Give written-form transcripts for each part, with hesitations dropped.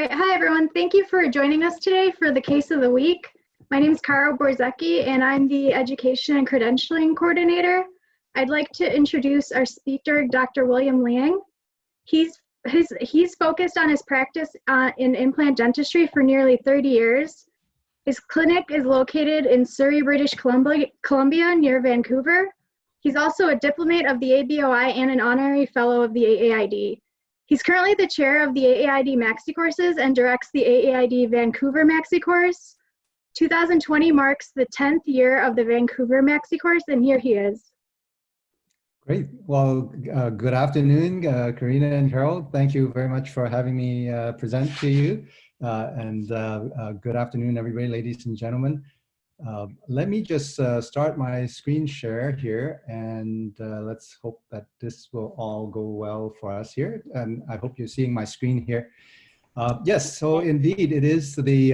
right, hi everyone. Thank you for joining us today for the case of the week. My name is Kara Borzecki and I'm the Education and Credentialing Coordinator. I'd like to introduce our speaker, Dr. William Liang. He's focused on his practice in implant dentistry for nearly 30 years. His clinic is located in Surrey, British Columbia near Vancouver. He's also a diplomate of the ABOI and an honorary fellow of the AAID. He's currently the chair of the AAID MaxiCourses and directs the AAID Vancouver MaxiCourse. 2020 marks the 10th year of the Vancouver MaxiCourse, and here he is. Great. Well, good afternoon, Karina and Carol. Thank you very much for having me present to you. Good afternoon, everybody, ladies and gentlemen. Let me just start my screen share here, and let's hope that this will all go well for us here. And I hope you're seeing my screen here. Yes, so indeed, it is the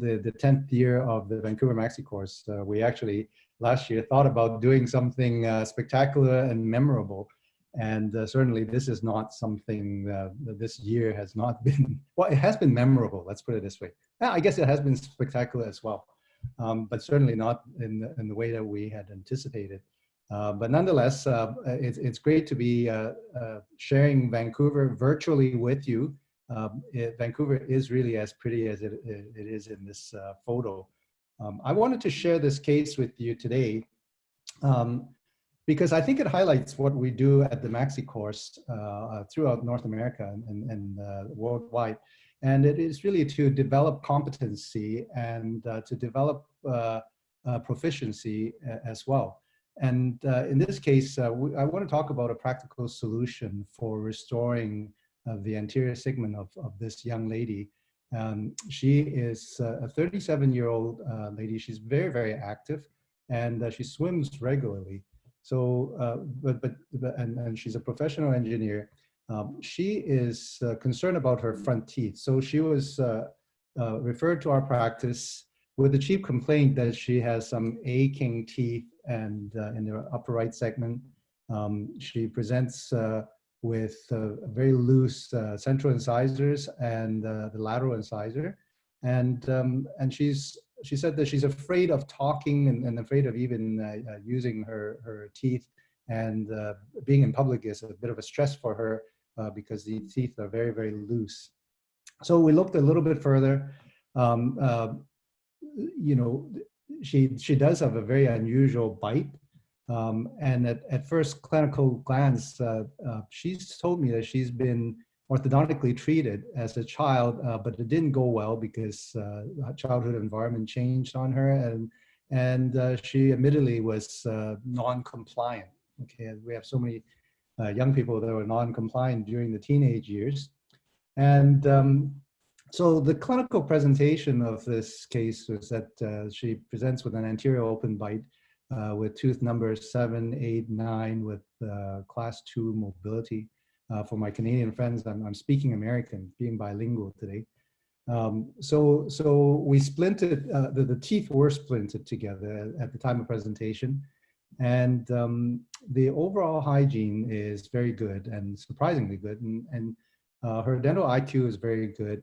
10th year of the Vancouver MaxiCourse. We actually last year thought about doing something spectacular and memorable. And certainly this is not something this year has not been, well, it has been memorable, let's put it this way. I guess it has been spectacular as well, but certainly not in the way that we had anticipated. But nonetheless, it's great to be sharing Vancouver virtually with you. Vancouver is really as pretty as it is in this photo. I wanted to share this case with you today because I think it highlights what we do at the MaxiCourse throughout North America and worldwide. And it is really to develop competency and to develop proficiency as well. And in this case, I want to talk about a practical solution for restoring the anterior segment of this young lady. She is a 37-year-old lady. She's very, very active, and she swims regularly. So, and she's a professional engineer. She is concerned about her front teeth. So she was referred to our practice with the chief complaint that she has some aching teeth and in the upper right segment. She presents with very loose central incisors and the lateral incisor. And she said that she's afraid of talking and afraid of even using her teeth, and being in public is a bit of a stress for her because the teeth are very, very loose. So we looked a little bit further. You know, she does have a very unusual bite. And at first clinical glance, she's told me that she's been orthodontically treated as a child, but it didn't go well because childhood environment changed on her, and she admittedly was non-compliant. Okay, we have so many young people that were non-compliant during the teenage years. And so the clinical presentation of this case was that she presents with an anterior open bite with tooth numbers 7, 8, 9 with class 2 mobility. For my Canadian friends, I'm speaking American, being bilingual today. So we splinted, the teeth were splinted together at the time of presentation. And the overall hygiene is very good and surprisingly good. And her dental IQ is very good.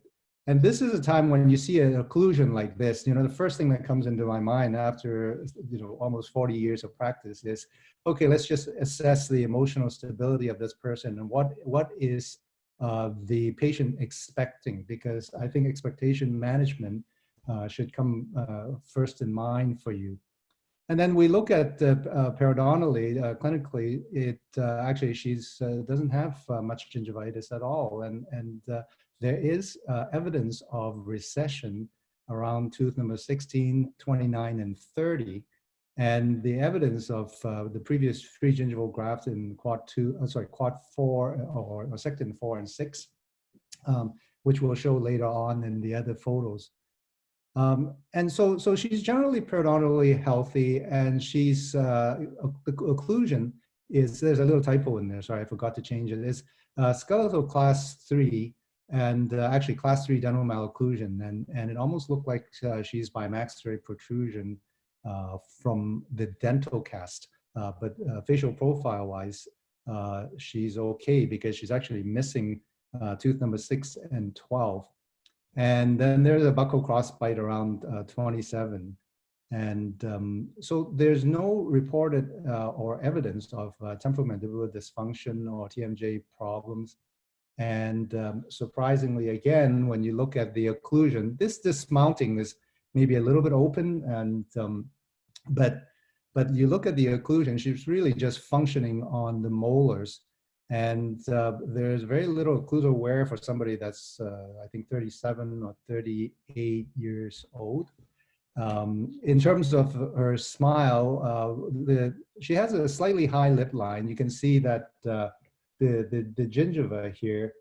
And this is a time when you see an occlusion like this, you know, the first thing that comes into my mind after, you know, almost 40 years of practice is, okay, let's just assess the emotional stability of this person and what is the patient expecting, because I think expectation management should come first in mind for you. And then we look at periodontally, clinically, it actually she's doesn't have much gingivitis at all, and there is evidence of recession around tooth number 16, 29, and 30, and the evidence of the previous 3 gingival grafts in quad 4 or sectin 4 and 6, which we'll show later on in the other photos. And so she's generally periodontally healthy, and she's the occlusion is, there's a little typo in there, sorry, I forgot to change it. It's skeletal class 3, and actually class 3 dental malocclusion, and it almost looked like she's bimaxillary protrusion from the dental cast, but facial profile wise, she's okay because she's actually missing tooth number 6 and 12. And then there's a buccal crossbite around 27. And so there's no reported or evidence of temporomandibular dysfunction or TMJ problems. And surprisingly, again, when you look at the occlusion, this dismounting is maybe a little bit open, and but you look at the occlusion, she's really just functioning on the molars. And there's very little occlusal wear for somebody that's, I think, 37 or 38 years old. In terms of her smile, she has a slightly high lip line. You can see that the gingiva here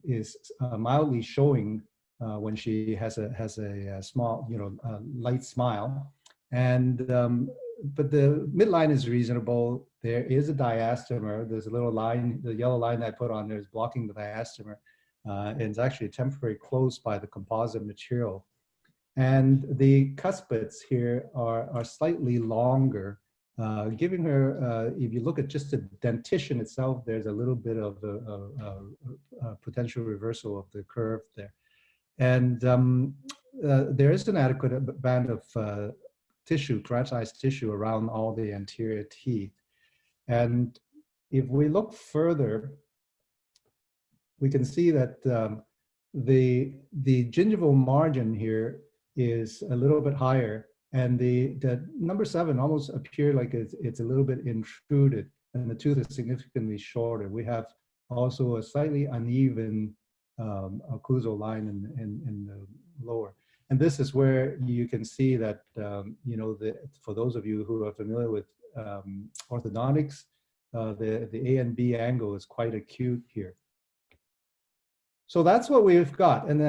is mildly showing when she has a small, light smile. And but the midline is reasonable. There is a diastomer. There's a little line, the yellow line that I put on there is blocking the diastomer. And it's actually temporarily closed by the composite material. And the cuspids here are slightly longer, giving her, if you look at just the dentition itself, there's a little bit of a potential reversal of the curve there. And there is an adequate band of tissue, keratinized tissue around all the anterior teeth. And if we look further, we can see that the gingival margin here is a little bit higher, and the number 7 almost appear like it's a little bit intruded, and the tooth is significantly shorter. We have also a slightly uneven occlusal line in the lower. And this is where you can see that, for those of you who are familiar with orthodontics, the A and B angle is quite acute here. So that's what we've got. And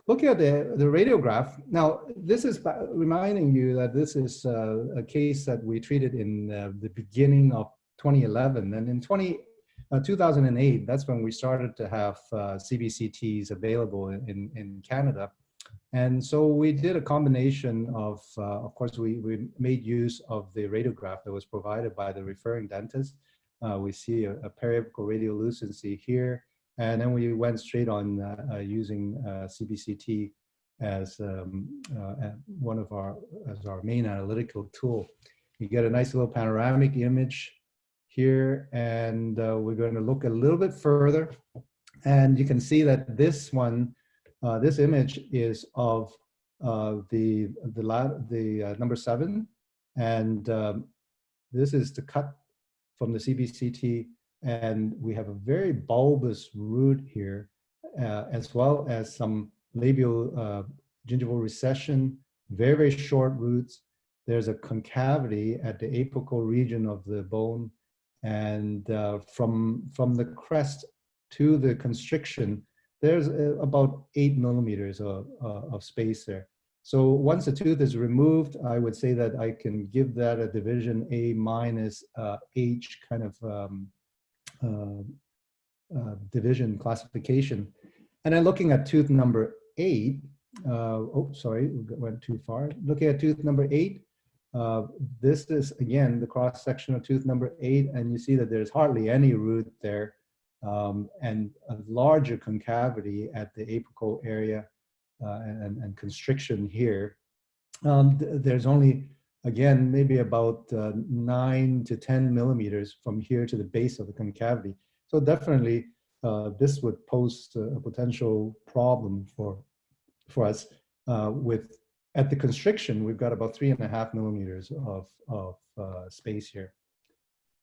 looking at the radiograph, now this is reminding you that this is a case that we treated in the beginning of 2011. And in 2008, that's when we started to have CBCTs available in Canada. And so we did a combination of course, we made use of the radiograph that was provided by the referring dentist. We see a periapical radiolucency here. And then we went straight on using CBCT as one of our main analytical tool. You get a nice little panoramic image here, and we're going to look a little bit further. And you can see that this one, this image is of the number 7, and this is the cut from the CBCT. And we have a very bulbous root here, as well as some labial gingival recession, very, very short roots. There's a concavity at the apical region of the bone. And from the crest to the constriction, there's about 8 millimeters of space there. So once the tooth is removed, I would say that I can give that a division A minus H kind of division classification. And then looking at tooth number 8, oh, sorry, we went too far. Looking at tooth number 8, this is, again, the cross-section of tooth number 8, and you see that there's hardly any root there, and a larger concavity at the apical area and constriction here. There's only, again, maybe about 9 to 10 millimeters from here to the base of the concavity. So definitely this would pose a potential problem for us. At the constriction, we've got about 3.5 millimeters of space here.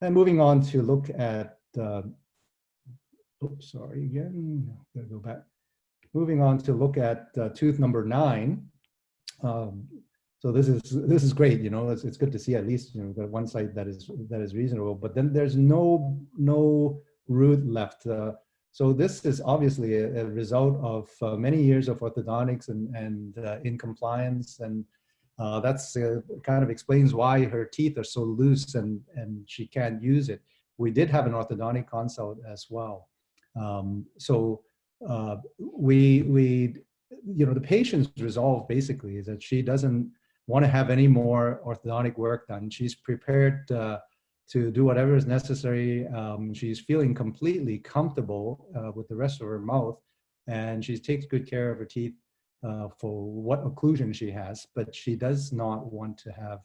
And moving on to look at, oops, sorry, again, gotta go back. Moving on to look at tooth number 9. So this is great, it's good to see at least, the one side that is reasonable, but then there's no root left. So this is obviously a result of many years of orthodontics and in compliance, and that's kind of explains why her teeth are so loose and she can't use it. We did have an orthodontic consult as well. So the patient's resolve basically is that she doesn't want to have any more orthodontic work done. She's prepared to do whatever is necessary. She's feeling completely comfortable with the rest of her mouth. and she takes good care of her teeth for what occlusion she has, but she does not want to have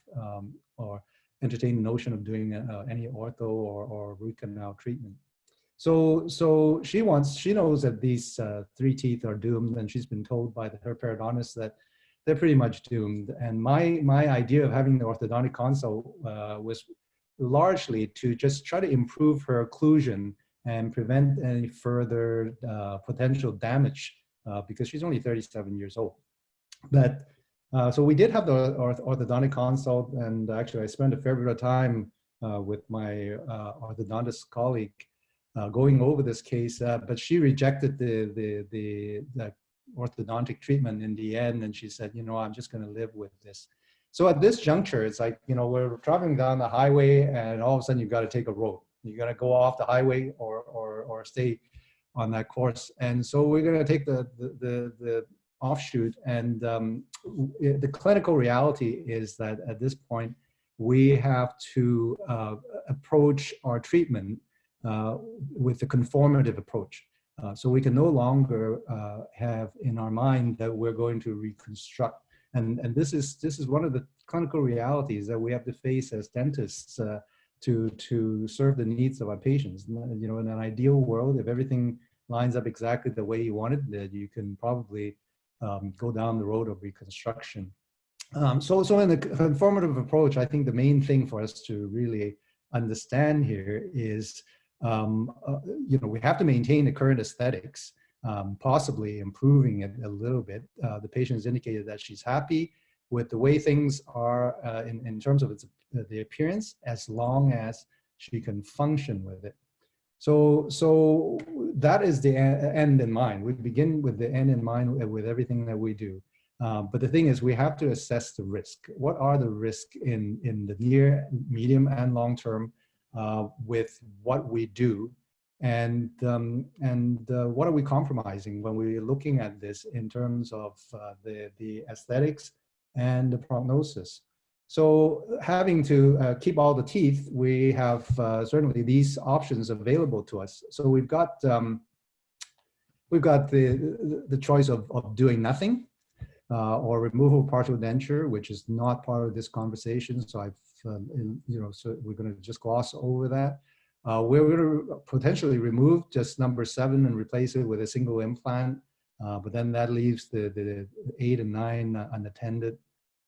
or entertain the notion of doing any ortho or root canal treatment. So she knows that these 3 teeth are doomed, and she's been told by her periodontist that they're pretty much doomed. And my idea of having the orthodontic consult was largely to just try to improve her occlusion and prevent any further potential damage because she's only 37 years old. But so we did have the orthodontic consult, and actually I spent a fair bit of time with my orthodontist colleague going over this case, but she rejected the orthodontic treatment in the end, and she said, I'm just going to live with this. So at this juncture, it's like, we're traveling down the highway, and all of a sudden you've got to take a road. You got to go off the highway or stay on that course. And so we're going to take the offshoot, and the clinical reality is that at this point we have to approach our treatment with the conformative approach. So we can no longer have in our mind that we're going to reconstruct. And this is one of the clinical realities that we have to face as dentists to serve the needs of our patients. In an ideal world, if everything lines up exactly the way you want it, that you can probably go down the road of reconstruction. So in the conformative approach, I think the main thing for us to really understand here is, we have to maintain the current aesthetics, possibly improving it a little bit. The patient has indicated that she's happy with the way things are in terms of the appearance, as long as she can function with it. So that is the end in mind. We begin with the end in mind with everything that we do. But the thing is, we have to assess the risk. What are the risks in the near, medium, and long term with what we do? And what are we compromising when we're looking at this in terms of the aesthetics and the prognosis? So having to keep all the teeth, we have certainly these options available to us. So we've got the choice of doing nothing or removal of partial denture, which is not part of this conversation. So so we're going to just gloss over that. We're going to potentially remove just number 7 and replace it with a single implant, but then that leaves the 8 and 9 unattended.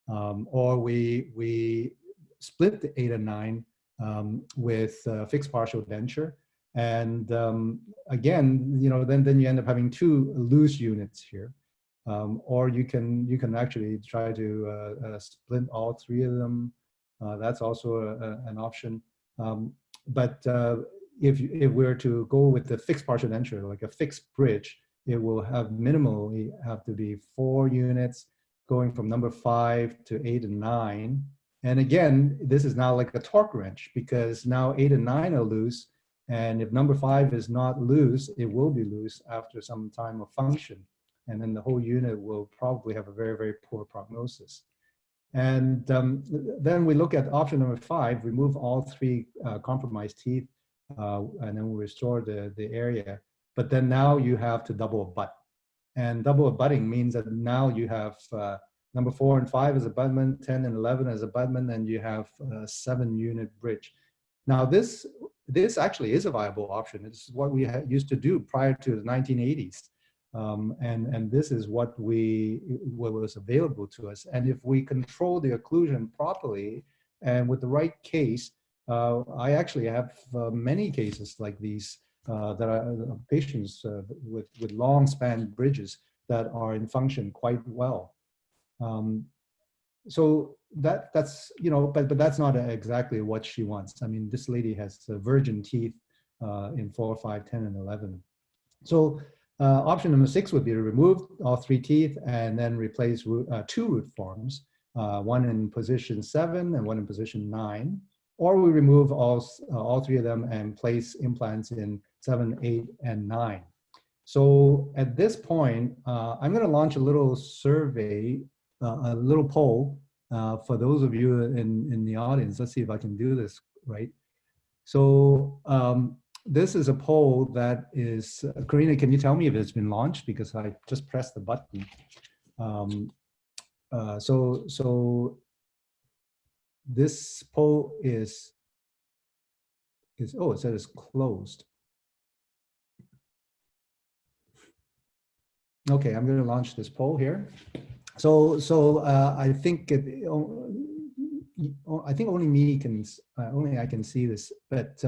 Or we split the 8 and 9 with fixed partial denture, and again, then you end up having 2 loose units here. Or you can actually try to split all 3 of them. That's also an option. But if we're to go with the fixed partial denture, like a fixed bridge, it will have minimally have to be 4 units, going from number 5 to 8 and 9. And again, this is now like a torque wrench, because now 8 and 9 are loose. And if number 5 is not loose, it will be loose after some time of function. And then the whole unit will probably have a very, very poor prognosis. And then we look at option number 5, remove all 3 compromised teeth, and then we restore the area. But then now you have to double abut. And double abutting means that now you have number 4 and 5 as abutment, 10 and 11 as abutment, and you have a 7-unit bridge. Now this actually is a viable option. It's what we used to do prior to the 1980s. And this is what was available to us. And if we control the occlusion properly and with the right case, I actually have many cases like these that are patients with long span bridges that are in function quite well. So that's but that's not exactly what she wants. I mean, this lady has virgin teeth in 4, 5, 10, and 11. So option number 6 would be to remove all 3 teeth and then replace 2 root forms, one in position 7 and one in position 9. Or we remove all 3 of them and place implants in 7, 8, and 9. So at this point, I'm going to launch a little survey, a little poll for those of you in the audience. Let's see if I can do this right. So this is a poll that is, Karina, can you tell me if it's been launched? Because I just pressed the button. So this poll is, oh, it says it's closed. Okay, I'm going to launch this poll here. So I think I think only me can, only I can see this. But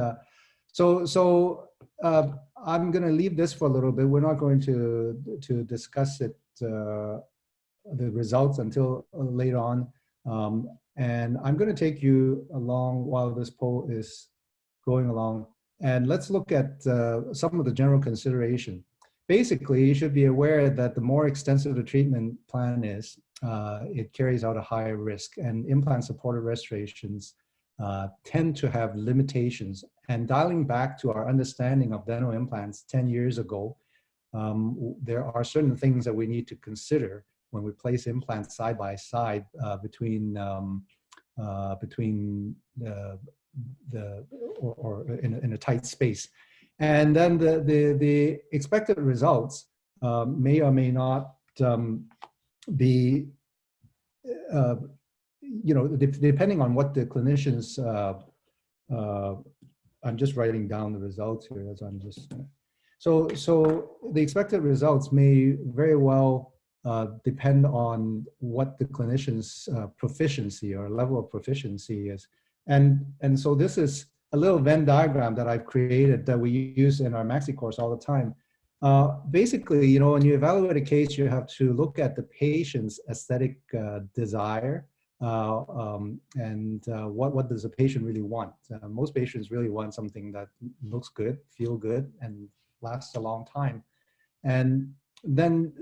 I'm going to leave this for a little bit. We're not going to discuss it, the results, until later on. And I'm going to take you along while this poll is going along. And let's look at some of the general consideration. Basically, you should be aware that the more extensive the treatment plan is, it carries out a higher risk, and implant-supported restorations tend to have limitations. And dialing back to our understanding of dental implants 10 years ago, there are certain things that we need to consider when we place implants side by side between in a tight space. And then the expected results may or may not be, depending on what the clinicians, I'm just writing down the results here as I'm just, so the expected results may very well depend on what the clinician's proficiency or level of proficiency is. And so this is a little Venn diagram that I've created that we use in our MaxiCourse all the time. Basically, when you evaluate a case, you have to look at the patient's aesthetic desire and what does the patient really want. Most patients really want something that looks good, feel good, and lasts a long time. And then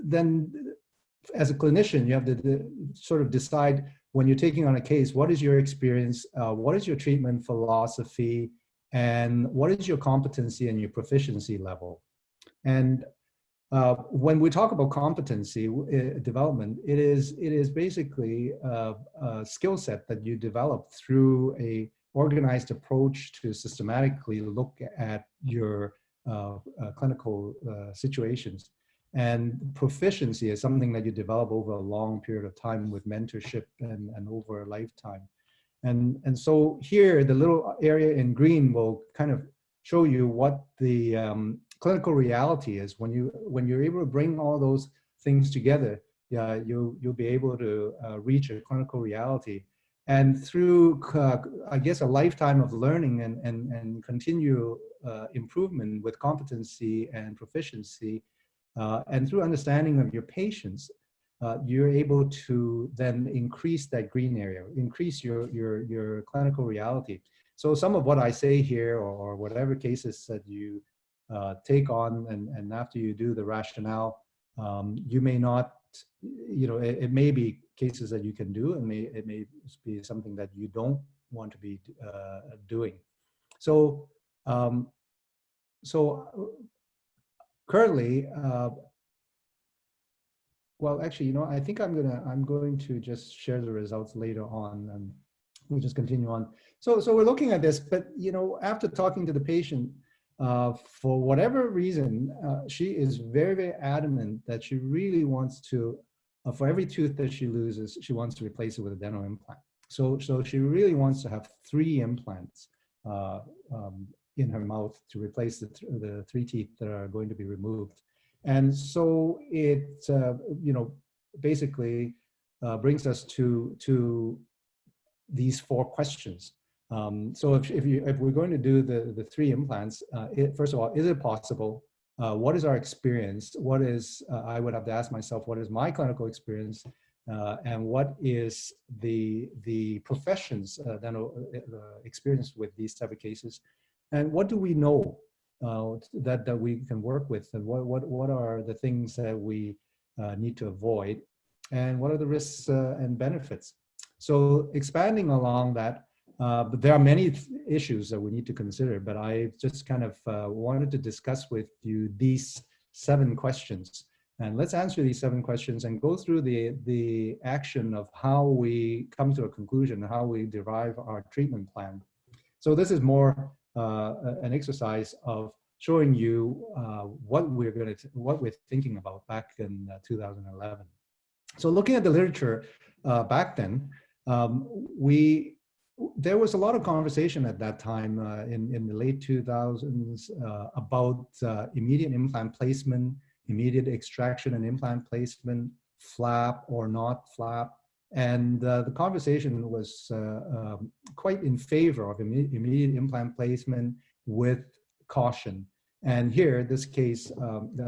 as a clinician, you have to sort of decide, when you're taking on a case, what is your experience, what is your treatment philosophy, and what is your competency and your proficiency level. And when we talk about competency development, it is basically a skill set that you develop through a organized approach to systematically look at your clinical situations. And proficiency is something that you develop over a long period of time with mentorship and over a lifetime. And so here, the little area in green will kind of show you what the clinical reality is. When you're able to bring all those things together, you'll be able to reach a clinical reality. And through, I guess, a lifetime of learning and continual improvement with competency and proficiency, and through understanding of your patients, you're able to then increase that green area, increase your clinical reality. So some of what I say here, or whatever cases that you take on, and after you do the rationale, you may not, it may be cases that you can do, and it may be something that you don't want to be doing. So, currently, well, actually, I think I'm going to just share the results later on, and we'll just continue on. So we're looking at this, but after talking to the patient, for whatever reason, she is very, very adamant that she really wants to, for every tooth that she loses, she wants to replace it with a dental implant. So she really wants to have 3 implants in her mouth to replace the 3 teeth that are going to be removed. And so it, basically brings us to these 4 questions. So if we're going to do the 3 implants, first of all, is it possible? What is our experience? What is, I would have to ask myself, what is my clinical experience? And what is the profession's dental experience with these type of cases? And what do we know that we can work with? And what are the things that we need to avoid? And what are the risks and benefits? So expanding along that, but there are many issues that we need to consider, but I just kind of wanted to discuss with you these 7 questions. And let's answer these 7 questions and go through the action of how we come to a conclusion, how we derive our treatment plan. So this is more an exercise of showing you what we're thinking about back in 2011. So looking at the literature back then, there was a lot of conversation at that time in the late 2000s about immediate implant placement, immediate extraction and implant placement, flap or not flap. And the conversation was quite in favor of immediate implant placement with caution. And here, this case,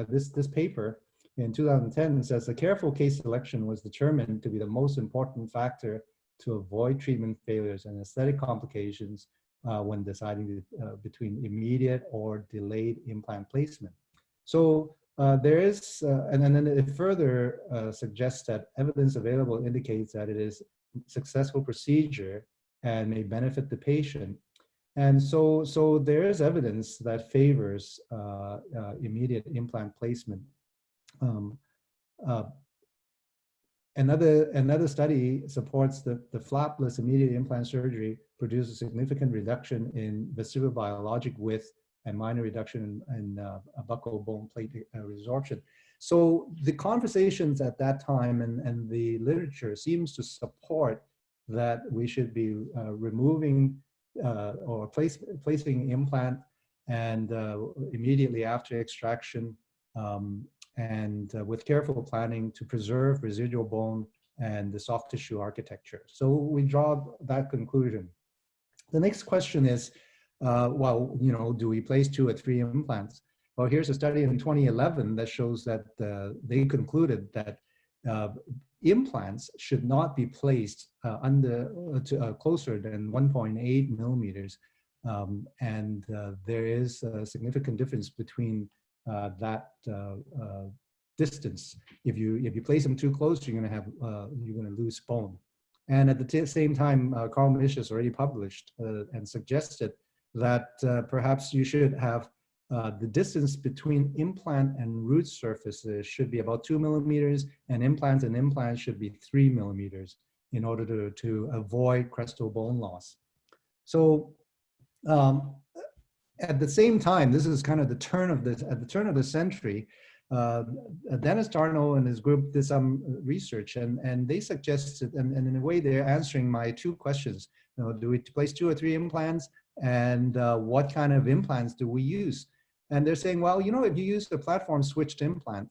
this paper in 2010 says a careful case selection was determined to be the most important factor to avoid treatment failures and aesthetic complications when deciding between immediate or delayed implant placement. So there is, and then it further suggests that evidence available indicates that it is a successful procedure and may benefit the patient. And so there is evidence that favors immediate implant placement. Another study supports that the flapless immediate implant surgery produces a significant reduction in vestibular biologic width and minor reduction in buccal bone plate resorption. So the conversations at that time and the literature seems to support that we should be removing or placing implant and immediately after extraction and with careful planning to preserve residual bone and the soft tissue architecture. So we draw that conclusion. The next question is, well, you know, do we place 2 or 3 implants? Well, here's a study in 2011 that shows that they concluded that implants should not be placed closer than 1.8 millimeters. There is a significant difference between that distance. If you place them too close, you're going to lose bone. And at the same time, Carl Misch has already published and suggested that perhaps you should have the distance between implant and root surfaces should be about 2 millimeters, and implants should be 3 millimeters in order to avoid crestal bone loss. So at the same time, this is kind of at the turn of the century, Dennis Darno and his group did some research, and they suggested, and in a way they're answering my 2 questions. You know, do we place 2 or 3 implants, and what kind of implants do we use? And they're saying, well, you know, if you use the platform switched implant,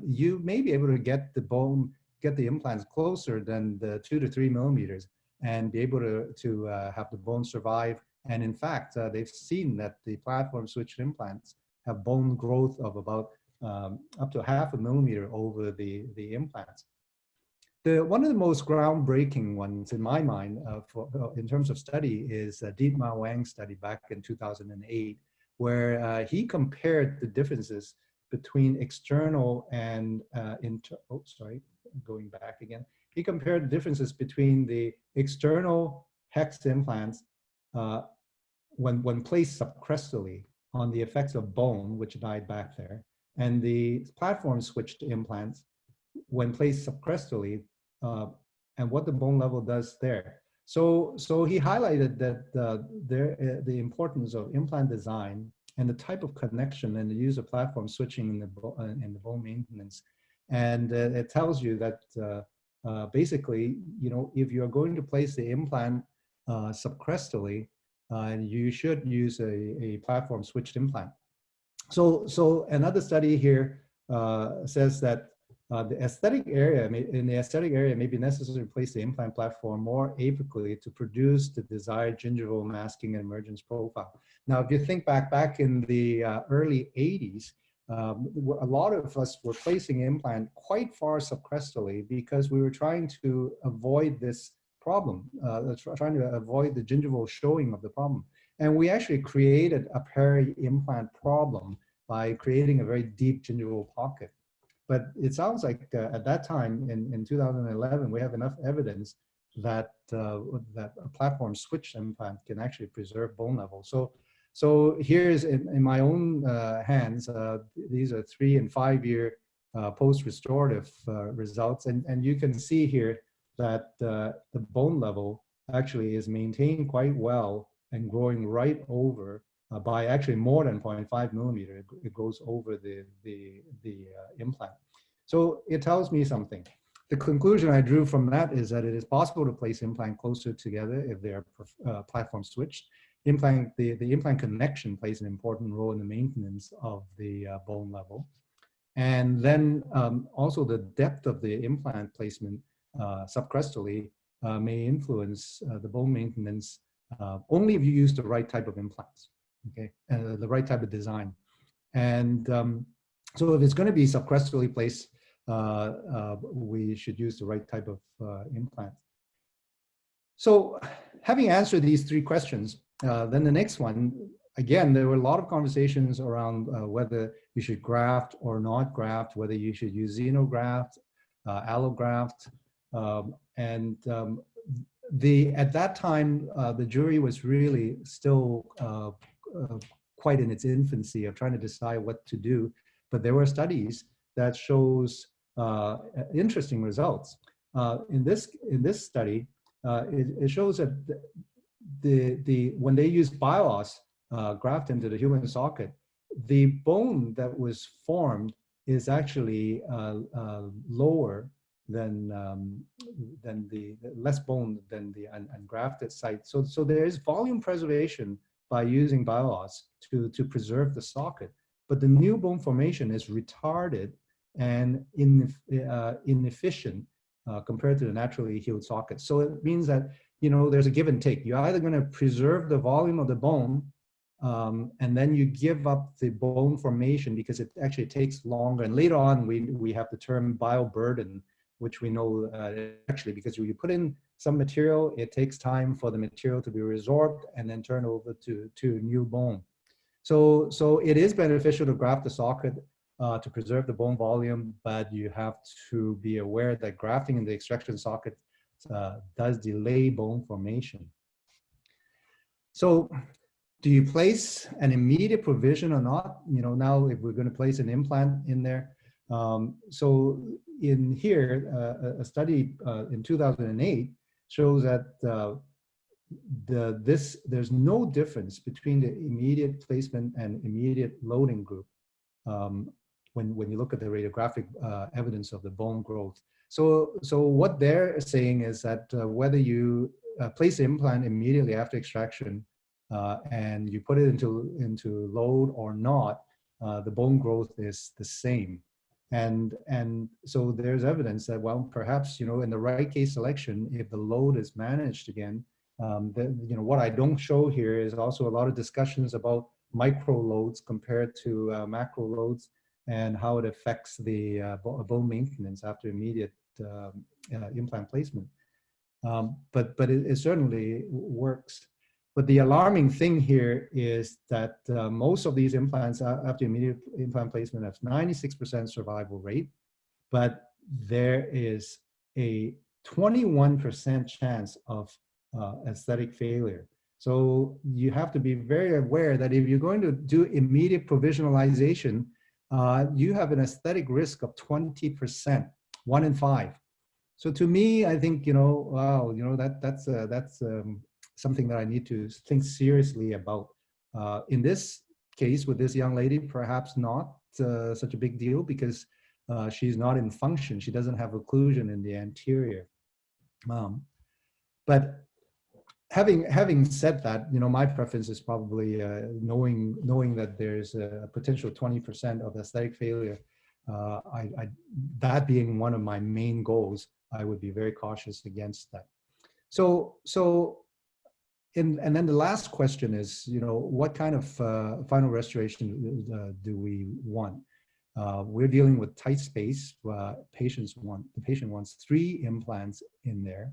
you may be able to get the implants closer than the 2 to 3 millimeters and be able to have the bone survive. And in fact, they've seen that the platform switched implants have bone growth of about up to 0.5 millimeter over the implants. One of the most groundbreaking ones in my mind in terms of study is Dietmar Wang's study back in 2008, where he compared the differences between external and going back again. He compared the differences between the external hex implants when placed subcrestally on the effects of bone, which died back there, and the platform switched implants when placed subcrestally, and what the bone level does there. So he highlighted that the importance of implant design and the type of connection and the use of platform switching in the bone maintenance. And it tells you that basically, you know, if you're going to place the implant subcrestally, you should use a platform switched implant. So another study here says that in the aesthetic area, it may be necessary to place the implant platform more apically to produce the desired gingival masking and emergence profile. Now, if you think back in the early 80s, a lot of us were placing implant quite far subcrestally because we were trying to avoid this problem, trying to avoid the gingival showing of the problem. And we actually created a peri-implant problem by creating a very deep gingival pocket. But it sounds like at that time, in 2011, we have enough evidence that that a platform switch implant can actually preserve bone level. So here's in my own hands, these are 3 and 5 year post-restorative results, and you can see here that the bone level actually is maintained quite well and growing right over by actually more than 0.5 millimeter. It goes over the implant. So it tells me something. The conclusion I drew from that is that it is possible to place implant closer together if they are platform switched. The implant connection plays an important role in the maintenance of the bone level. And then also the depth of the implant placement subcrestally may influence the bone maintenance only if you use the right type of implants, okay, the right type of design. And so if it's going to be subcrestally placed, we should use the right type of implant. So having answered these three questions, then the next one, again, there were a lot of conversations around whether you should graft or not graft, whether you should use xenograft, allograft, at that time, the jury was really still quite in its infancy of trying to decide what to do. But there were studies that shows interesting results. In this study, it shows that when they use BIOS graft into the human socket, the bone that was formed is actually lower than the less bone than the ungrafted site. So there is volume preservation by using BIOS to preserve the socket, but the new bone formation is retarded and inefficient compared to the naturally healed socket. So it means that, you know, there's a give and take. You're either going to preserve the volume of the bone, and then you give up the bone formation because it actually takes longer. And later on, we have the term bioburden, which we know actually because you put in some material, it takes time for the material to be resorbed and then turn over to new bone. So it is beneficial to graft the socket to preserve the bone volume, but you have to be aware that grafting in the extraction socket does delay bone formation. So do you place an immediate provision or not? You know, now if we're going to place an implant in there. So in here, a study in 2008 shows that there's no difference between the immediate placement and immediate loading group when you look at the radiographic evidence of the bone growth. So what they're saying is that whether you place the implant immediately after extraction and you put it into load or not, the bone growth is the same. And so there's evidence that, well, perhaps, you know, in the right case selection, if the load is managed again, you know, what I don't show here is also a lot of discussions about micro loads compared to macro loads and how it affects the bone maintenance after immediate implant placement. But it certainly works. But the alarming thing here is that most of these implants after immediate implant placement have 96% survival rate, but there is a 21% chance of aesthetic failure. So you have to be very aware that if you're going to do immediate provisionalization, you have an aesthetic risk of 20%, 1 in 5. So to me, I think, you know, wow, you know, that's something that I need to think seriously about. In this case with this young lady, perhaps not such a big deal because she's not in function. She doesn't have occlusion in the anterior. But having said that, you know, my preference is probably knowing that there's a potential 20% of aesthetic failure. That being one of my main goals, I would be very cautious against that. And then the last question is, you know, what kind of final restoration do we want? We're dealing with tight space. The patient wants 3 implants in there.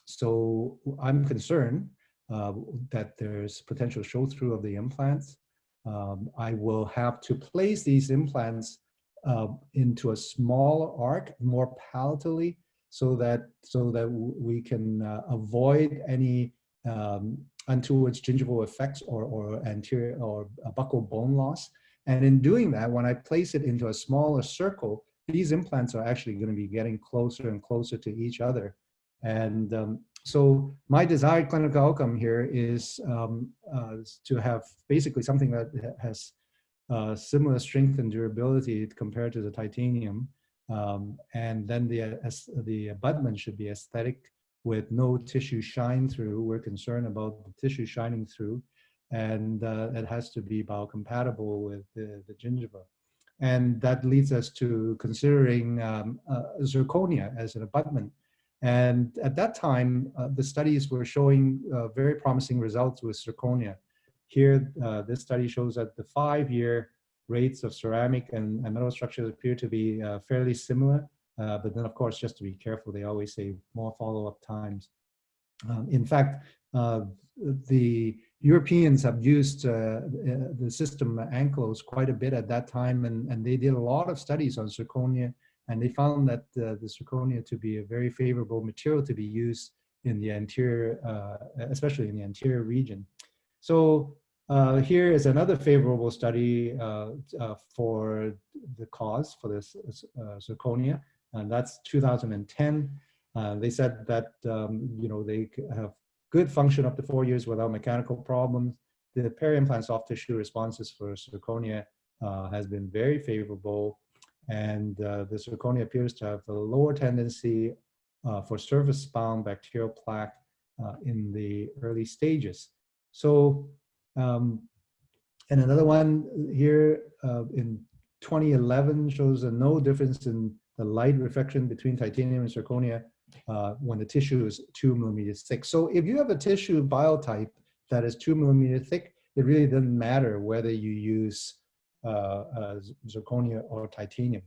So I'm concerned that there's potential show through of the implants. I will have to place these implants into a small arc, more palatally, so that we can avoid any untoward gingival effects or anterior or buccal bone loss. And in doing that, when I place it into a smaller circle, these implants are actually going to be getting closer and closer to each other. And So my desired clinical outcome here is to have basically something that has similar strength and durability compared to the titanium. And then the abutment should be aesthetic with no tissue shine through. We're concerned about the tissue shining through, and it has to be biocompatible with the gingiva. And that leads us to considering zirconia as an abutment. And at that time, the studies were showing very promising results with zirconia. Here, this study shows that the 5-year rates of ceramic and metal structures appear to be fairly similar. But then, of course, just to be careful, they always say more follow-up times. In fact, the Europeans have used the system ankylose quite a bit at that time, and they did a lot of studies on zirconia, and they found that the zirconia to be a very favorable material to be used in the anterior, especially in the anterior region. So here is another favorable study for the cause for this zirconia, and that's 2010. They said that they have good function up to 4 years without mechanical problems. The peri-implant soft tissue responses for zirconia has been very favorable, and the zirconia appears to have a lower tendency for surface-bound bacterial plaque in the early stages. So, and another one here in 2011 shows no difference in the light reflection between titanium and zirconia when the tissue is 2 millimeters thick. So if you have a tissue biotype that is 2 millimeters thick, it really doesn't matter whether you use zirconia or titanium.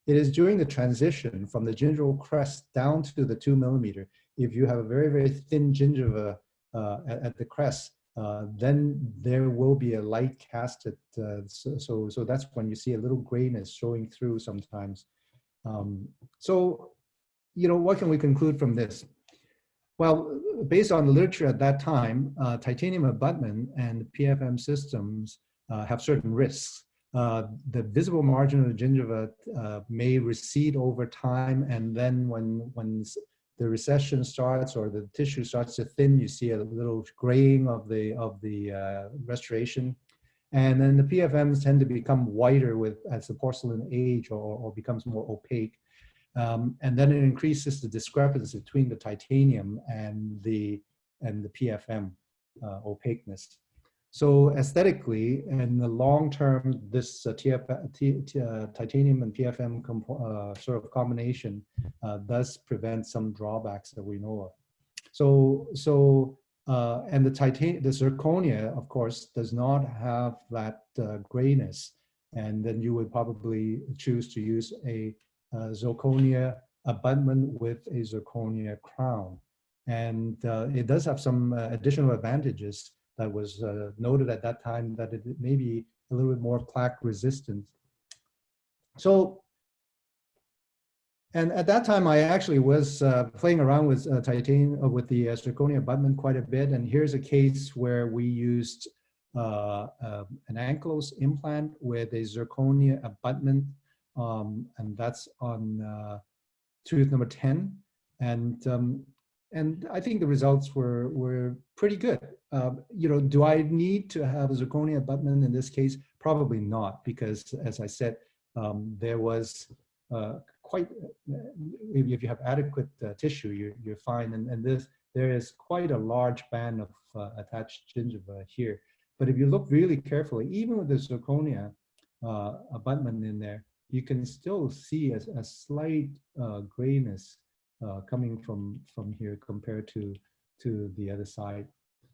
It is during the transition from the gingival crest down to the 2 millimeter. If you have a very, very thin gingiva at the crest, then there will be a light casted. So that's when you see a little grayness showing through sometimes. So, what can we conclude from this? Well, based on the literature at that time, titanium abutment and PFM systems have certain risks. The visible margin of the gingiva may recede over time, and then when the recession starts or the tissue starts to thin, you see a little graying of the restoration. And then the PFMs tend to become whiter as the porcelain age or becomes more opaque. And then it increases the discrepancy between the titanium and the PFM opaqueness. So aesthetically, in the long term, this titanium and PFM sort of combination does prevent some drawbacks that we know of. And the zirconia, of course, does not have that grayness, and then you would probably choose to use a zirconia abutment with a zirconia crown. And it does have some additional advantages that was noted at that time, that it may be a little bit more plaque resistant. So, and at that time, I actually was playing around with titanium, with the zirconia abutment quite a bit. And here's a case where we used an ankylose implant with a zirconia abutment, and that's on tooth number 10. And I think the results were pretty good. Do I need to have a zirconia abutment in this case? Probably not, because as I said, there was if you have adequate tissue, you're fine. And there is quite a large band of attached gingiva here. But if you look really carefully, even with the zirconia abutment in there, you can still see a slight grayness coming from here compared to the other side.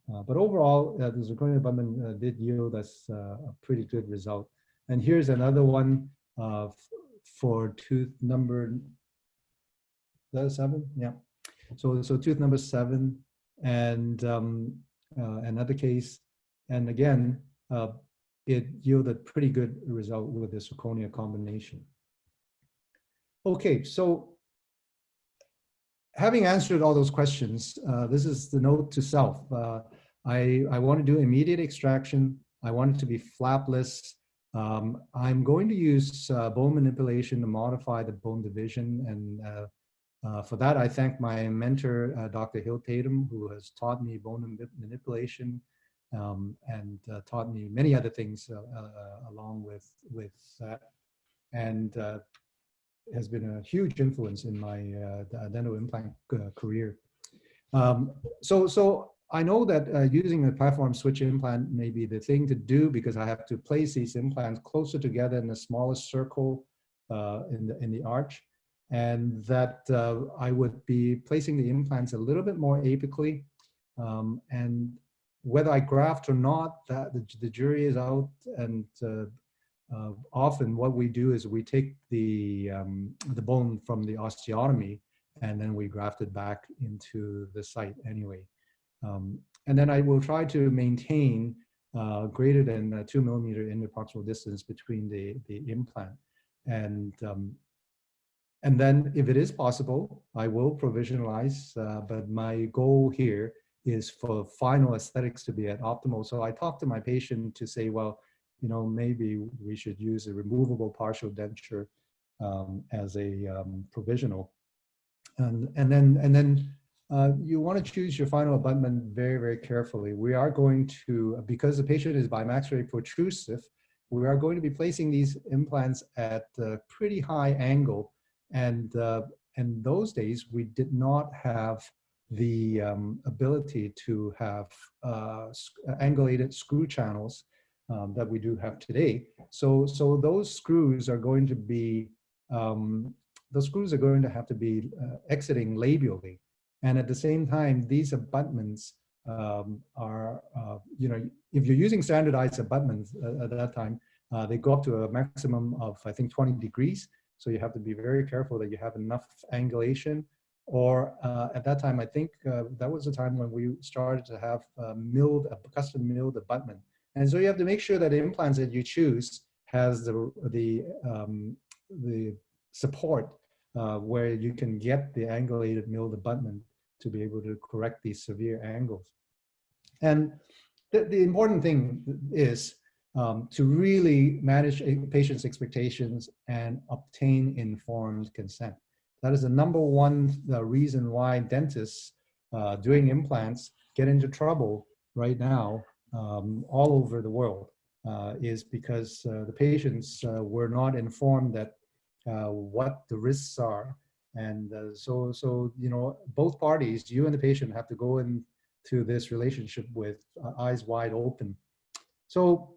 But overall, the zirconia abutment did yield us a pretty good result. And here's another one for tooth number 7, yeah. So tooth number 7, and another case, and again, it yielded pretty good result with the zirconia combination. Okay, so having answered all those questions, this is the note to self. I want to do immediate extraction. I want it to be flapless. I'm going to use bone manipulation to modify the bone division, and For that, I thank my mentor, Dr. Hill Tatum, who has taught me bone manipulation and taught me many other things along with that, and has been a huge influence in my dental implant career. So I know that using a platform switch implant may be the thing to do because I have to place these implants closer together in a smaller circle in the arch, and that I would be placing the implants a little bit more apically, and whether I graft or not, that the jury is out. And often what we do is we take the bone from the osteotomy and then we graft it back into the site anyway. And then I will try to maintain greater than 2 millimeter interproximal distance between the implant. And then if it is possible, I will provisionalize, but my goal here is for final aesthetics to be at optimal. So I talk to my patient to say, well, you know, maybe we should use a removable partial denture as a provisional. And then you want to choose your final abutment very, very carefully. We are going to, because the patient is bimaxillary protrusive, we are going to be placing these implants at a pretty high angle. And in those days, we did not have the ability to have angulated screw channels that we do have today. So those screws are going to be have to be exiting labially. And at the same time, these abutments are, you know, if you're using standardized abutments at that time, they go up to a maximum of, I think, 20 degrees. So you have to be very careful that you have enough angulation. Or at that time, I think that was the time when we started to have custom milled abutment. And so you have to make sure that the implants that you choose has the support where you can get the angulated milled abutment to be able to correct these severe angles. And the important thing is to really manage a patient's expectations and obtain informed consent. That is the number one reason why dentists doing implants get into trouble right now all over the world, is because the patients were not informed that what the risks are. And so you know, both parties, you and the patient, have to go into this relationship with eyes wide open. So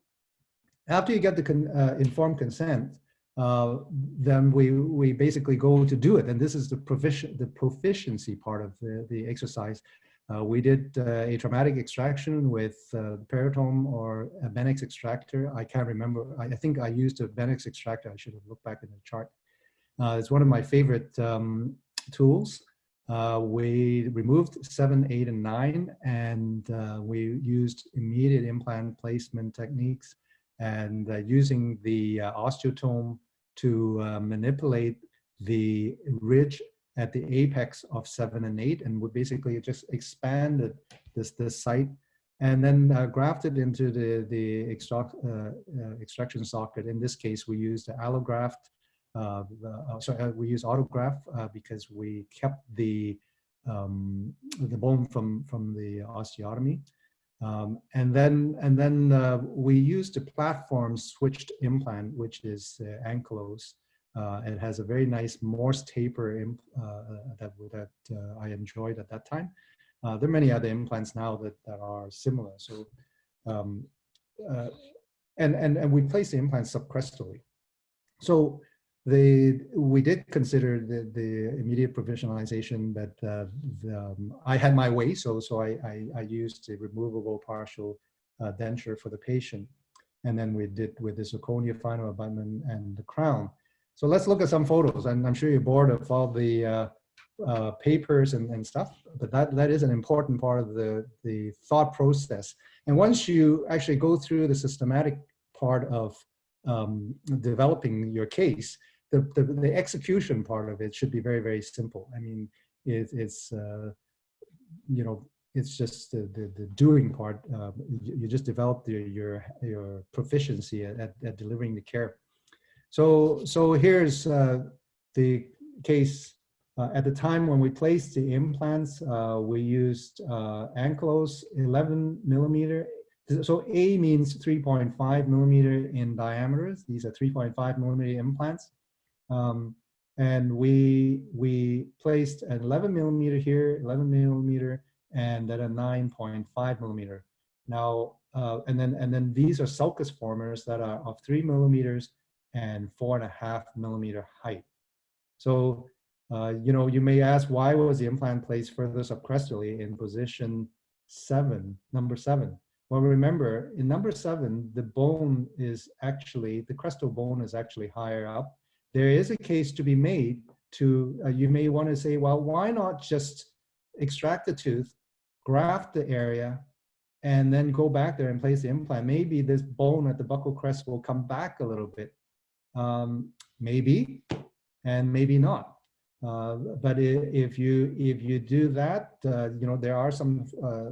after you get the informed consent, then we basically go to do it. And this is the proficiency part of the exercise. We did a traumatic extraction with peritome or a Bennex extractor. I can't remember. I think I used a Bennex extractor. I should have looked back in the chart. It's one of my favorite tools. We removed 7, 8, and 9, and we used immediate implant placement techniques and using the osteotome to manipulate the ridge at the apex of 7 and 8, and we basically just expanded this site and then grafted into the extraction socket. In this case, we used the allograft. We use autograft because we kept the bone from the osteotomy, and then we used a platform switched implant, which is ankylose. It has a very nice Morse taper that I enjoyed at that time. There are many other implants now that are similar. So and we place the implants subcrestally. So we did consider the immediate provisionalization, that I had my way, so I used a removable partial denture for the patient, and then we did with the zirconia final abutment and the crown. So let's look at some photos, and I'm sure you're bored of all the papers and stuff, but that is an important part of the thought process. And once you actually go through the systematic part of developing your case, the execution part of it should be very, very simple. I mean, it's you know, it's just the doing part. You just develop your proficiency at delivering the care. So here's the case At the time when we placed the implants, we used ankylose 11 millimeter. So A means 3.5 millimeter in diameter. These are 3.5 millimeter implants. And we placed an 11 millimeter here, 11 millimeter, and then a 9.5 millimeter. Now, and then these are sulcus formers that are of 3 millimeters and 4.5 millimeter height. So, you know, you may ask, why was the implant placed further subcrestally in position 7, number 7? Well, remember, in number 7, the bone is actually, the crestal bone is actually higher up. There is a case to be made to, you may want to say, well, why not just extract the tooth, graft the area, and then go back there and place the implant? Maybe this bone at the buccal crest will come back a little bit. Maybe, and maybe not. But if you do that, you know, there are some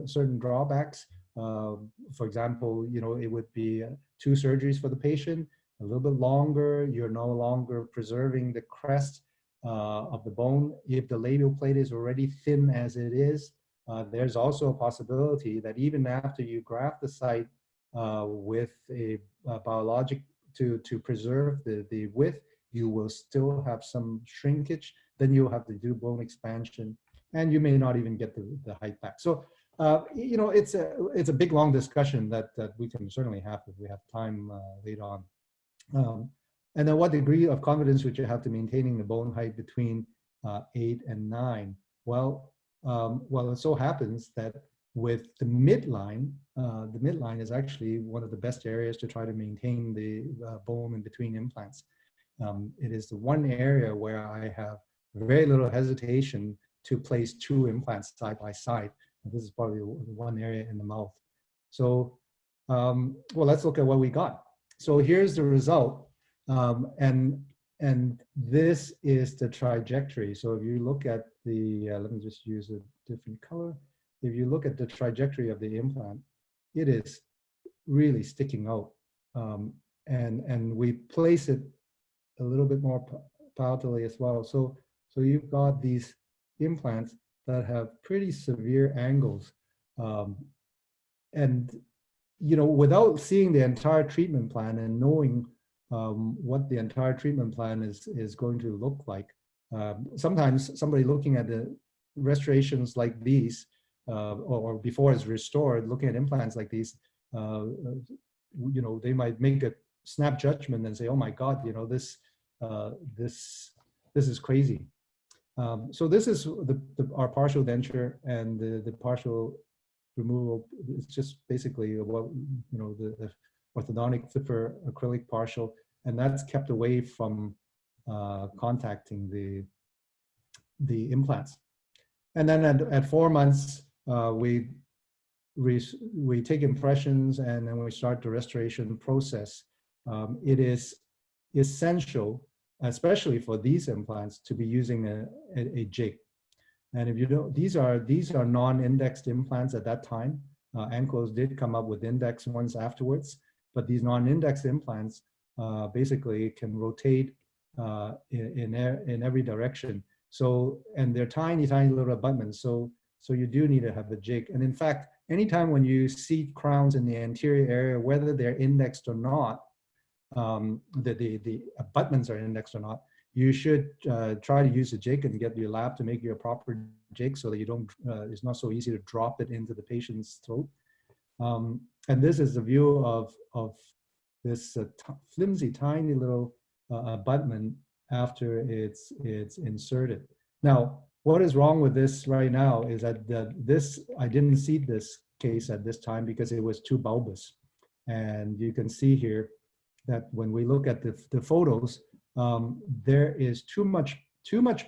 certain drawbacks. For example, you know, it would be 2 surgeries for the patient, a little bit longer. You're no longer preserving the crest of the bone. If the labial plate is already thin as it is, there's also a possibility that even after you graft the site with a biologic to preserve the width, you will still have some shrinkage. Then you'll have to do bone expansion, and you may not even get the height back. So, you know, it's a big, long discussion that we can certainly have if we have time later on. And then what degree of confidence would you have to maintaining the bone height between 8 and 9? Well, it so happens that with the midline is actually one of the best areas to try to maintain the bone in between implants. It is the one area where I have very little hesitation to place 2 implants side by side. This is probably the one area in the mouth. So, well, let's look at what we got. So here's the result, and this is the trajectory. So if you look at the, let me just use a different color. If you look at the trajectory of the implant, it is really sticking out, and we place it a little bit more palatally as well. So you've got these implants that have pretty severe angles, and you know, without seeing the entire treatment plan and knowing what the entire treatment plan is going to look like, sometimes somebody looking at the restorations like these, or before it's restored, looking at implants like these, you know, they might make a snap judgment and say, oh my God, you know, this is crazy. So this is our partial denture, and the partial removal. It's just basically what, you know, the orthodontic flipper acrylic partial, and that's kept away from contacting the implants. And then at 4 months, we take impressions, and then we start the restoration process. It is essential, especially for these implants, to be using a jig. And if you don't, these are non-indexed implants at that time. Ankylose did come up with index ones afterwards, but these non-indexed implants basically can rotate in every direction. So, and they're tiny, tiny little abutments. So you do need to have the jig. And in fact, anytime when you see crowns in the anterior area, whether they're indexed or not, the abutments are indexed or not, you should try to use a jig and get your lab to make you a proper jig so that you don't, it's not so easy to drop it into the patient's throat. And this is the view of this flimsy, tiny little abutment after it's inserted. Now, what is wrong with this right now is that I didn't see this case at this time because it was too bulbous. And you can see here that when we look at the photos, there is too much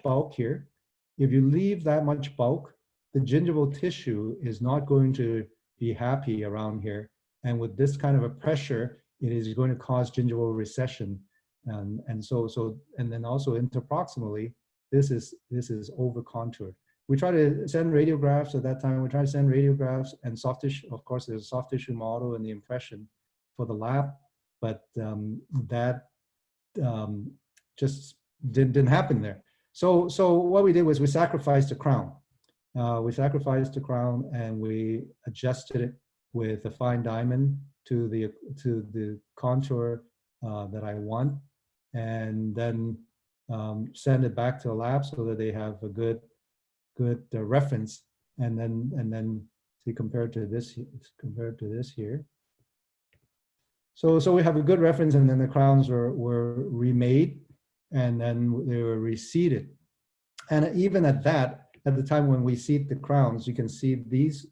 bulk here. If you leave that much bulk, the gingival tissue is not going to be happy around here. And with this kind of a pressure, it is going to cause gingival recession. And then also interproximally, this is over contoured. We try to send radiographs at that time. We try to send radiographs and soft tissue. Of course, there's a soft tissue model in the impression for the lab, but that just didn't happen there. So what we did was we sacrificed the crown. We sacrificed the crown and we adjusted it with a fine diamond to the contour that I want, and then send it back to the lab so that they have a good reference, and then see compared to this here. So we have a good reference, and then the crowns were remade, and then they were reseated. And even at that, at the time when we seat the crowns, you can see these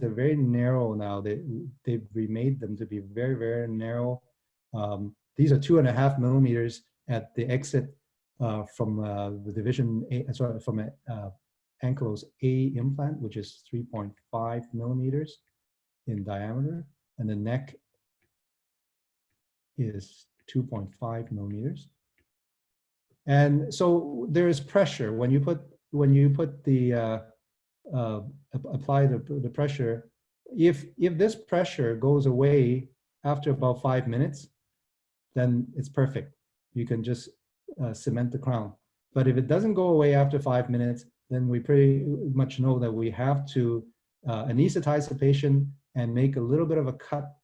are very narrow now. They've remade them to be very, very narrow. These are 2.5 millimeters at the exit from the division A, sorry, from ankylose A implant, which is 3.5 millimeters in diameter, and the neck is 2.5 millimeters. And so there is pressure when you put the apply the pressure. If this pressure goes away after about 5 minutes, then it's perfect. You can just cement the crown. But if it doesn't go away after 5 minutes, then we pretty much know that we have to anesthetize the patient and make a little bit of a cut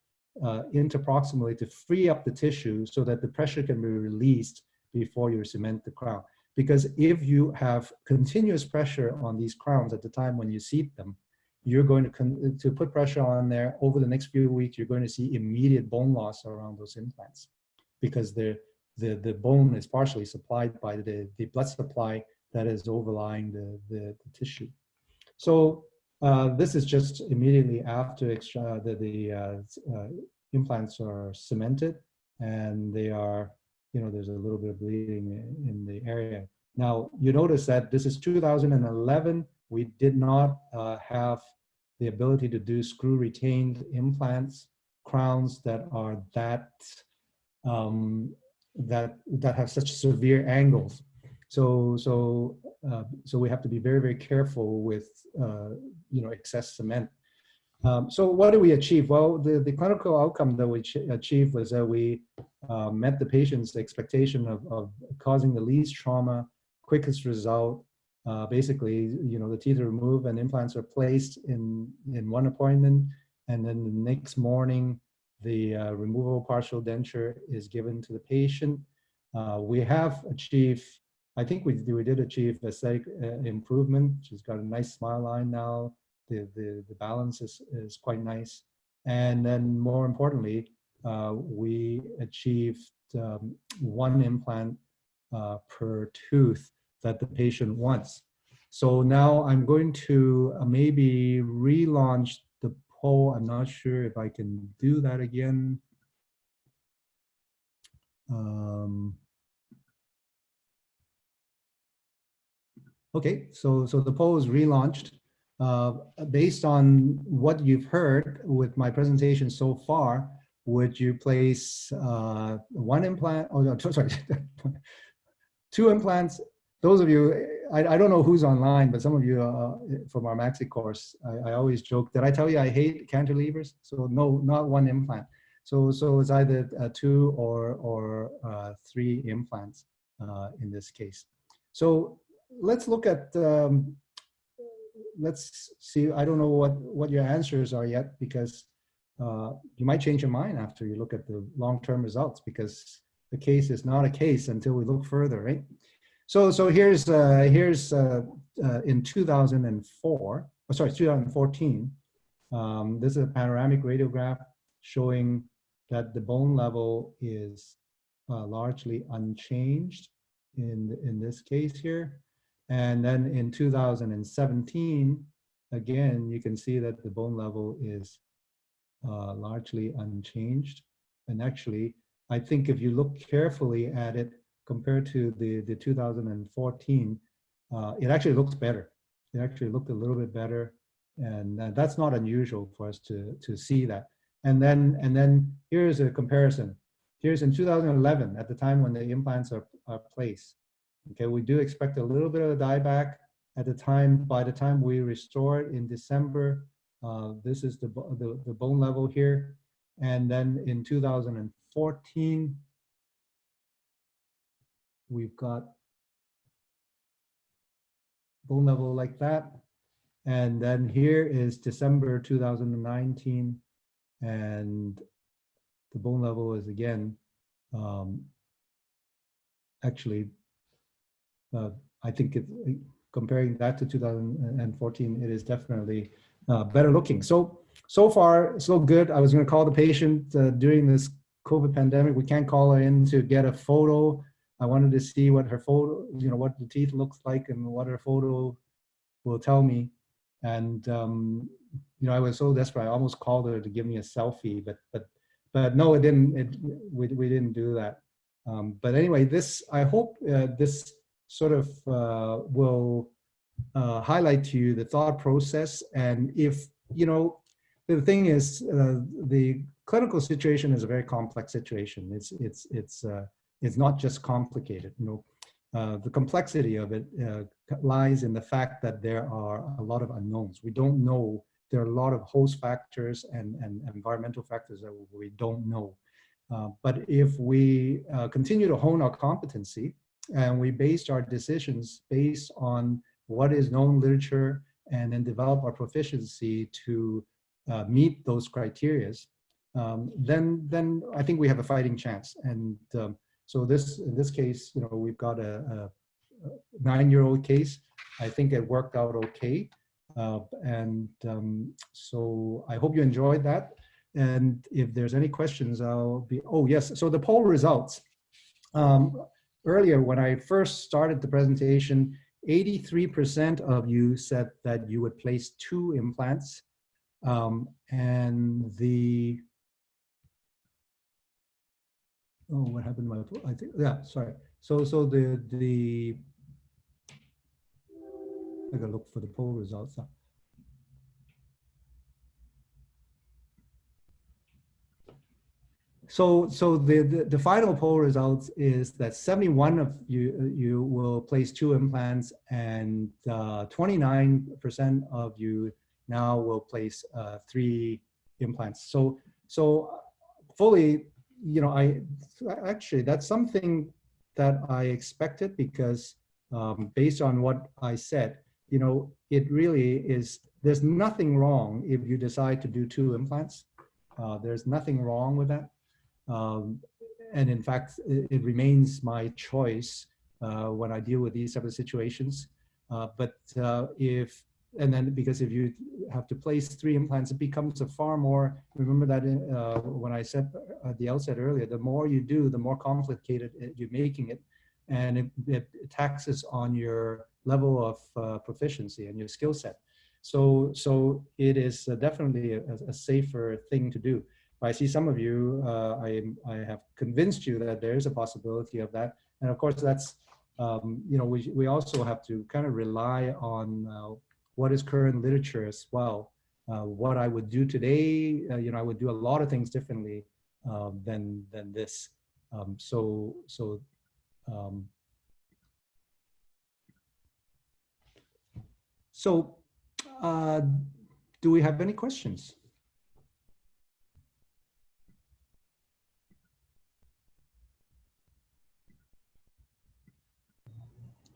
interproximally to free up the tissue so that the pressure can be released before you cement the crown. Because if you have continuous pressure on these crowns at the time when you seat them, you're going to put pressure on there over the next few weeks, you're going to see immediate bone loss around those implants, because the bone is partially supplied by the blood supply that is overlying the tissue. So this is just immediately after the implants are cemented, and they are, there's a little bit of bleeding in the area. Now, you notice that this is 2011. We did not have the ability to do screw retained implants, crowns that are that have such severe angles. So we have to be very, very careful with excess cement. So what did we achieve? Well, the clinical outcome that we achieved was that we met the patient's expectation of causing the least trauma, quickest result. Basically, the teeth are removed and implants are placed in one appointment, and then the next morning, the removable partial denture is given to the patient. We have achieved, I think we did achieve aesthetic improvement. She's got a nice smile line now. The balance is quite nice. And then more importantly, we achieved one implant per tooth that the patient wants. So now I'm going to maybe relaunch the poll. I'm not sure if I can do that again. Okay, so the poll is relaunched. Based on what you've heard with my presentation so far, would you place one implant, oh no, sorry, two implants? Those of you, I don't know who's online, but some of you from our MaxiCourse, I always joke, did I tell you I hate cantilevers? So no, not one implant. So it's either 2 or 3 implants in this case. So let's look at, let's see, I don't know what your answers are yet, because you might change your mind after you look at the long-term results, because the case is not a case until we look further, right? So here's in 2004, oh, sorry, 2014. This is a panoramic radiograph showing that the bone level is largely unchanged in this case here. And then in 2017, again, you can see that the bone level is largely unchanged. And actually, I think if you look carefully at it compared to the 2014, it actually looks better. It actually looked a little bit better. And that's not unusual for us to see that. And then here's a comparison. Here's in 2011, at the time when the implants are placed. Okay, we do expect a little bit of a dieback at the time. By the time we restore it in December, this is the bone level here. And then in 2014, we've got bone level like that. And then here is December 2019, and the bone level is again, actually, I think comparing that to 2014, it is definitely better looking. So far, so good. I was going to call the patient during this COVID pandemic. We can't call her in to get a photo. I wanted to see what her photo, what the teeth looks like and what her photo will tell me. And I was so desperate. I almost called her to give me a selfie, but no, it didn't. We didn't do that. But anyway, I hope this sort of will highlight to you the thought process. And if, the thing is, the clinical situation is a very complex situation. It's not just complicated. The complexity of it lies in the fact that there are a lot of unknowns. We don't know. There are a lot of host factors and environmental factors that we don't know. But if we continue to hone our competency and we base our decisions based on what is known literature and then develop our proficiency to meet those criteria, then I think we have a fighting chance. And so in this case, we've got a 9-year-old case. I think it worked out okay. So I hope you enjoyed that. And if there's any questions, oh yes, so the poll results. Earlier, when I first started the presentation, 83% of you said that you would place 2 implants. And what happened to my, I think, yeah, sorry. So I gotta look for the poll results. So the final poll results is that 71 of you will place 2 implants, and 29% of you now will place 3 implants. So fully, actually that's something that I expected, because based on what I said, it really is, there's nothing wrong if you decide to do 2 implants. There's nothing wrong with that. And in fact, it remains my choice when I deal with these type of situations. Because if you have to place 3 implants, it becomes a far more, remember that when I said at the outset earlier, the more you do, the more complicated you're making it. And it taxes on your level of proficiency and your skill set. So it is definitely a safer thing to do. I see some of you, I have convinced you that there is a possibility of that. And of course, that's, we also have to kind of rely on what is current literature as well. What I would do today, I would do a lot of things differently than this. Do we have any questions?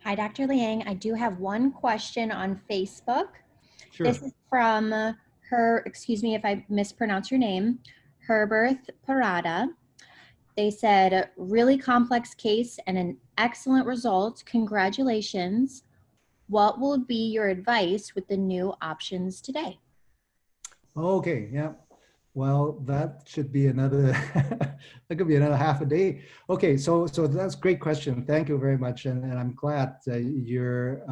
Hi, Dr. Liang. I do have one question on Facebook. Sure. This is from excuse me if I mispronounce your name, Herbert Parada. They said, really complex case and an excellent result. Congratulations. What will be your advice with the new options today? Okay, yeah. Well, that should be another, that could be another half a day. Okay, so that's a great question. Thank you very much. And I'm glad you're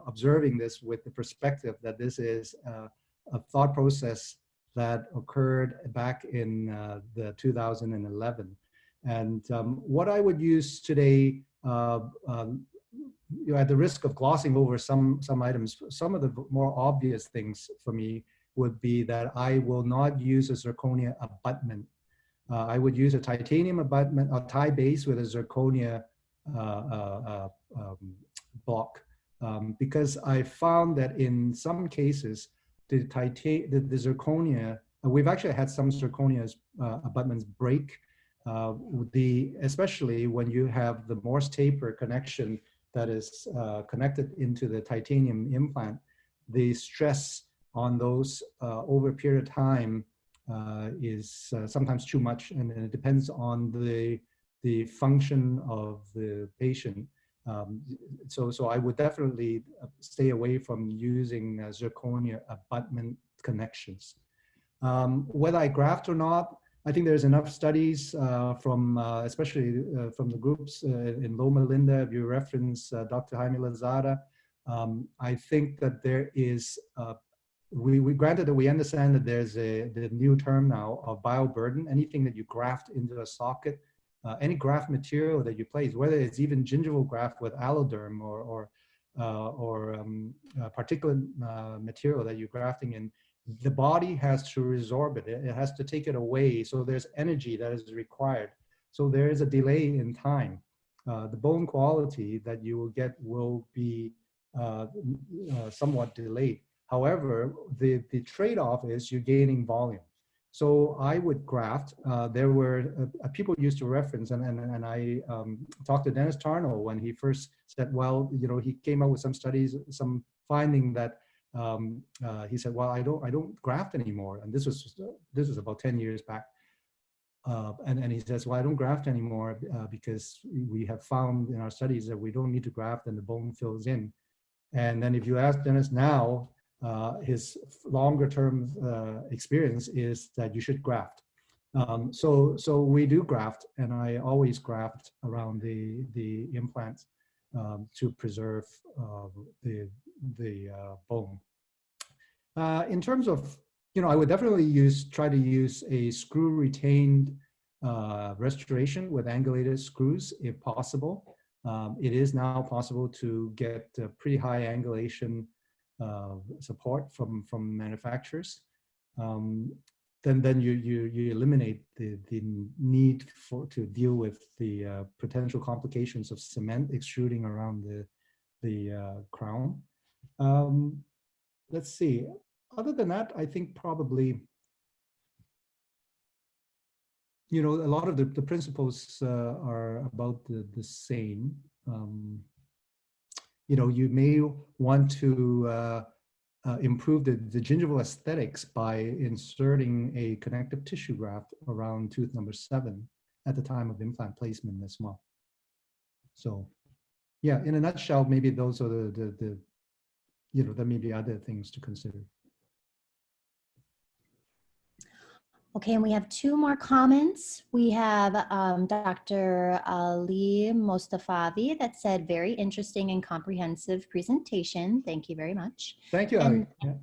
observing this with the perspective that this is a thought process that occurred back in the 2011. And what I would use today, at the risk of glossing over some items, some of the more obvious things for me would be that I will not use a zirconia abutment. I would use a titanium abutment, a tie base with a zirconia block, because I found that in some cases, the zirconia, we've actually had some zirconia abutments break, especially when you have the Morse taper connection that is connected into the titanium implant, the stress on those over a period of time is sometimes too much, and it depends on the function of the patient. So I would definitely stay away from using zirconia abutment connections. Whether I graft or not, I think there's enough studies from, especially from the groups in Loma Linda. If you reference Dr. Jaime Lazada, I think that there is, we granted that we understand that there's the new term now of bioburden. Anything that you graft into a socket, any graft material that you place, whether it's even gingival graft with alloderm or particulate material that you're grafting in, the body has to resorb it. It has to take it away. So there's energy that is required. So there is a delay in time. The bone quality that you will get will be somewhat delayed. However, the trade-off is you're gaining volume. So I would graft. There were people used to reference, and I talked to Dennis Tarnow when he first said, well, you know, he came out with some studies, some finding that he said, well, I don't graft anymore. And this was about 10 years back. And he says, well, I don't graft anymore because we have found in our studies that we don't need to graft and the bone fills in. And then if you ask Dennis now, his longer term experience is that you should graft. So we do graft, and I always graft around the implants to preserve the bone. In terms of, you know, I would definitely try to use a screw retained restoration with angulated screws if possible. It is now possible to get pretty high angulation support from manufacturers. Then you eliminate the need to deal with the potential complications of cement extruding around the crown. Let's see. Other than that, I think probably, you know, a lot of the principles are about the same. You know, you may want to improve the gingival aesthetics by inserting a connective tissue graft around tooth number 7 at the time of implant placement as well. So, yeah, in a nutshell, maybe those are the you know, there may be other things to consider. Okay, and we have 2 more comments. We have Dr. Ali Mostafavi that said, very interesting and comprehensive presentation. Thank you very much. Thank you, Ali. Yeah.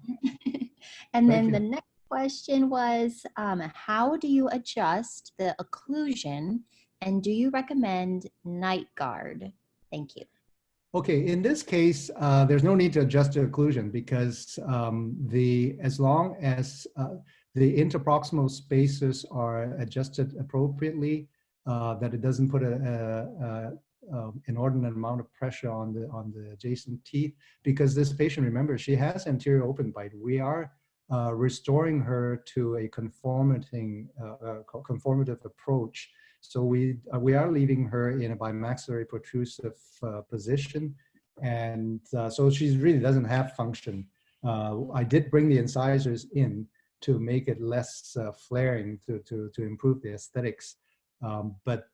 And then the next question was, how do you adjust the occlusion, and do you recommend night guard? Thank you. Okay, in this case, there's no need to adjust the occlusion because as long as the interproximal spaces are adjusted appropriately, that it doesn't put an inordinate amount of pressure on the adjacent teeth. Because this patient, remember, she has anterior open bite. We are restoring her to a conformative approach. So we are leaving her in a bimaxillary protrusive position, and so she really doesn't have function. I did bring the incisors in to make it less flaring to improve the aesthetics, but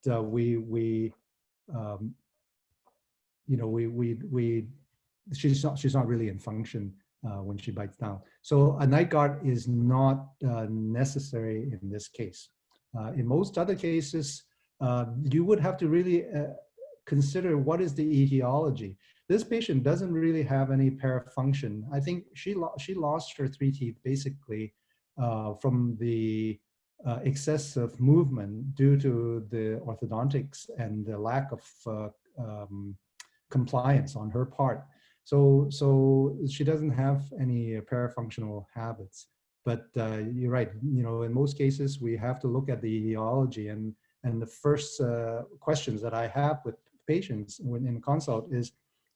she's not really in function when she bites down. So a night guard is not necessary in this case. In most other cases, you would have to really consider what is the etiology. This patient doesn't really have any parafunction. I think she lost her 3 teeth basically from the excessive movement due to the orthodontics and the lack of compliance on her part. So she doesn't have any parafunctional habits. But you're right, you know, in most cases, we have to look at the etiology. And the first questions that I have with patients when in consult is,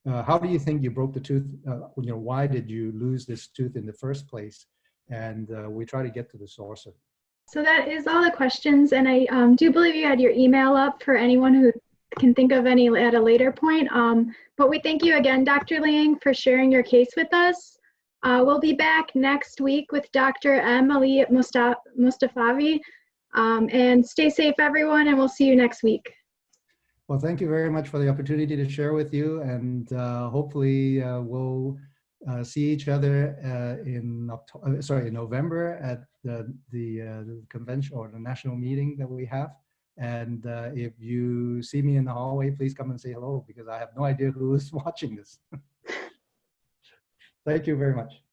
how do you think you broke the tooth? You know, why did you lose this tooth in the first place? And we try to get to the source of it. So that is all the questions. And I do believe you had your email up for anyone who can think of any at a later point. But we thank you again, Dr. Liang, for sharing your case with us. We'll be back next week with Dr. Emily Mustafavi. And stay safe, everyone, and we'll see you next week. Well, thank you very much for the opportunity to share with you, and hopefully we'll see each other in November at the convention or the national meeting that we have. And if you see me in the hallway, please come and say hello, because I have no idea who is watching this. Thank you very much.